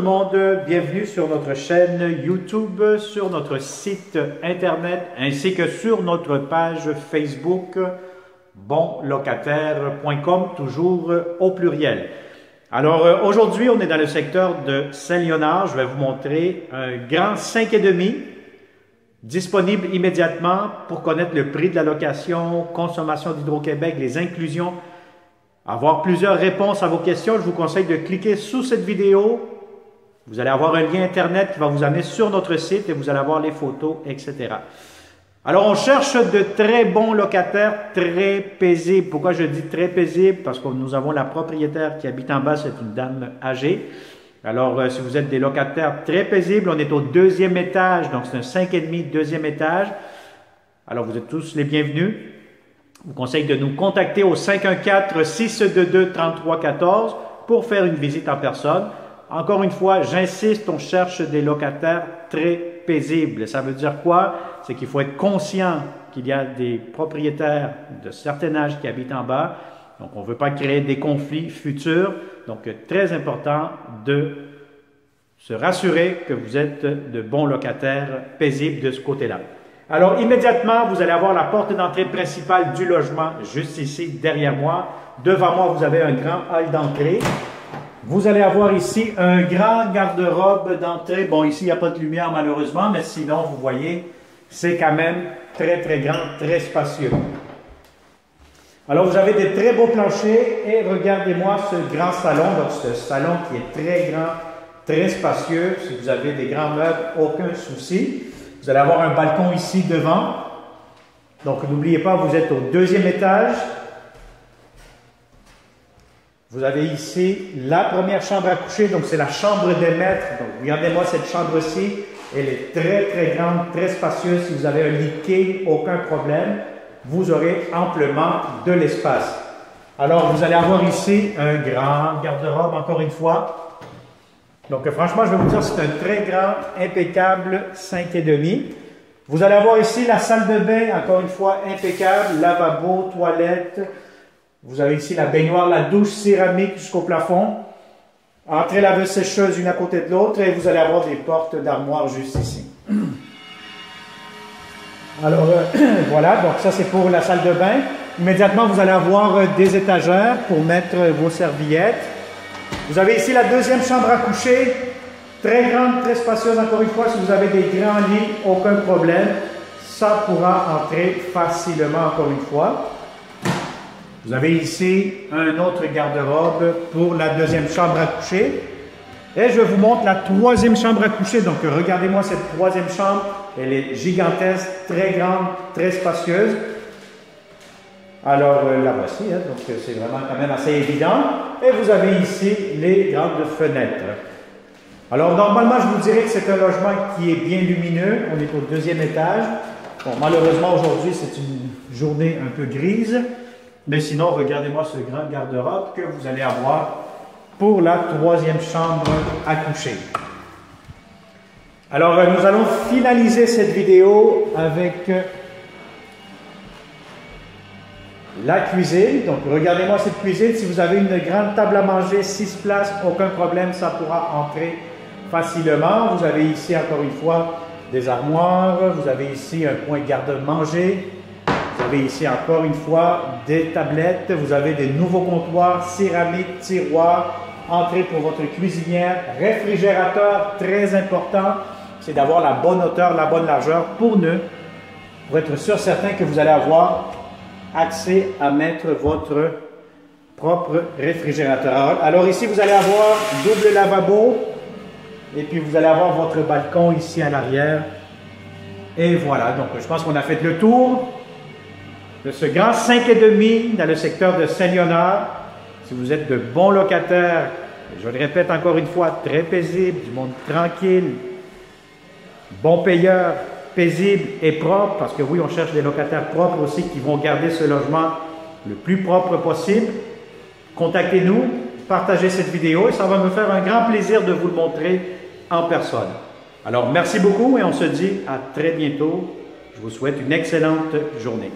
monde, bienvenue sur notre chaîne YouTube, sur notre site internet ainsi que sur notre page Facebook bonlocataire.com, toujours au pluriel. Alors aujourd'hui on est dans le secteur de Saint-Léonard. Je vais vous montrer un grand 5,5 disponible immédiatement pour connaître le prix de la location, consommation d'Hydro-Québec, les inclusions. Avoir plusieurs réponses à vos questions, je vous conseille de cliquer sous cette vidéo. Vous allez avoir un lien Internet qui va vous amener sur notre site et vous allez avoir les photos, etc. Alors, on cherche de très bons locataires, très paisibles. Pourquoi je dis très paisibles? Parce que nous avons la propriétaire qui habite en bas, c'est une dame âgée. Alors, si vous êtes des locataires très paisibles, on est au 2e étage, donc c'est un 5,5 2e étage. Alors, vous êtes tous les bienvenus. Je vous conseille de nous contacter au 514-622-3314 pour faire une visite en personne. Encore une fois, j'insiste, on cherche des locataires très paisibles. Ça veut dire quoi? C'est qu'il faut être conscient qu'il y a des propriétaires de certain âge qui habitent en bas. Donc, on ne veut pas créer des conflits futurs. Donc, très important de se rassurer que vous êtes de bons locataires paisibles de ce côté-là. Alors, immédiatement, vous allez avoir la porte d'entrée principale du logement, juste ici, derrière moi. Devant moi, vous avez un grand hall d'entrée. Vous allez avoir ici un grand garde-robe d'entrée. Bon, ici, il n'y a pas de lumière, malheureusement, mais sinon, vous voyez, c'est quand même très, très grand, très spacieux. Alors, vous avez des très beaux planchers et regardez-moi ce grand salon. Donc, ce salon qui est très grand, très spacieux. Si vous avez des grands meubles, aucun souci. Vous allez avoir un balcon ici devant. Donc, n'oubliez pas, vous êtes au 2e étage. Vous avez ici la première chambre à coucher. Donc, c'est la chambre des maîtres. Donc, regardez-moi cette chambre-ci. Elle est très, très grande, très spacieuse. Si vous avez un lit king, aucun problème. Vous aurez amplement de l'espace. Alors, vous allez avoir ici un grand garde-robe, encore une fois. Donc, franchement, je vais vous dire, c'est un très grand, impeccable 5,5. Vous allez avoir ici la salle de bain, encore une fois, impeccable, lavabo, toilette. Vous avez ici la baignoire, la douche céramique jusqu'au plafond. Entrée laveuse sécheuse une à côté de l'autre et vous allez avoir des portes d'armoire juste ici. Alors, voilà, donc ça c'est pour la salle de bain. Immédiatement, vous allez avoir des étagères pour mettre vos serviettes. Vous avez ici la 2e chambre à coucher, très grande, très spacieuse. Encore une fois, si vous avez des grands lits, aucun problème. Ça pourra entrer facilement, encore une fois. Vous avez ici un autre garde-robe pour la 2e chambre à coucher. Et je vous montre la 3e chambre à coucher. Donc, regardez-moi cette 3e chambre. Elle est gigantesque, très grande, très spacieuse. Alors, la voici, hein, donc c'est vraiment quand même assez évident. Et vous avez ici les grandes fenêtres. Alors, normalement, je vous dirais que c'est un logement qui est bien lumineux. On est au 2e étage. Bon, malheureusement, aujourd'hui, c'est une journée un peu grise. Mais sinon, regardez-moi ce grand garde-robe que vous allez avoir pour la 3e chambre à coucher. Alors, nous allons finaliser cette vidéo avec la cuisine. Donc, regardez-moi cette cuisine. Si vous avez une grande table à manger, 6 places, aucun problème, ça pourra entrer facilement. Vous avez ici, encore une fois, des armoires. Vous avez ici un coin garde-manger. Vous avez ici, encore une fois, des tablettes. Vous avez des nouveaux comptoirs, céramique, tiroirs, entrée pour votre cuisinière, réfrigérateur, très important. C'est d'avoir la bonne hauteur, la bonne largeur pour être sûr certain que vous allez avoir accès à mettre votre propre réfrigérateur. Alors ici, vous allez avoir double lavabo et puis vous allez avoir votre balcon ici à l'arrière. Et voilà, donc je pense qu'on a fait le tour de ce grand 5,5 dans le secteur de Saint-Léonard. Si vous êtes de bons locataires, je le répète encore une fois, très paisible, du monde tranquille, bons payeurs, paisible et propre, parce que oui, on cherche des locataires propres aussi qui vont garder ce logement le plus propre possible. Contactez-nous, partagez cette vidéo et ça va me faire un grand plaisir de vous le montrer en personne. Alors, merci beaucoup et on se dit à très bientôt. Je vous souhaite une excellente journée.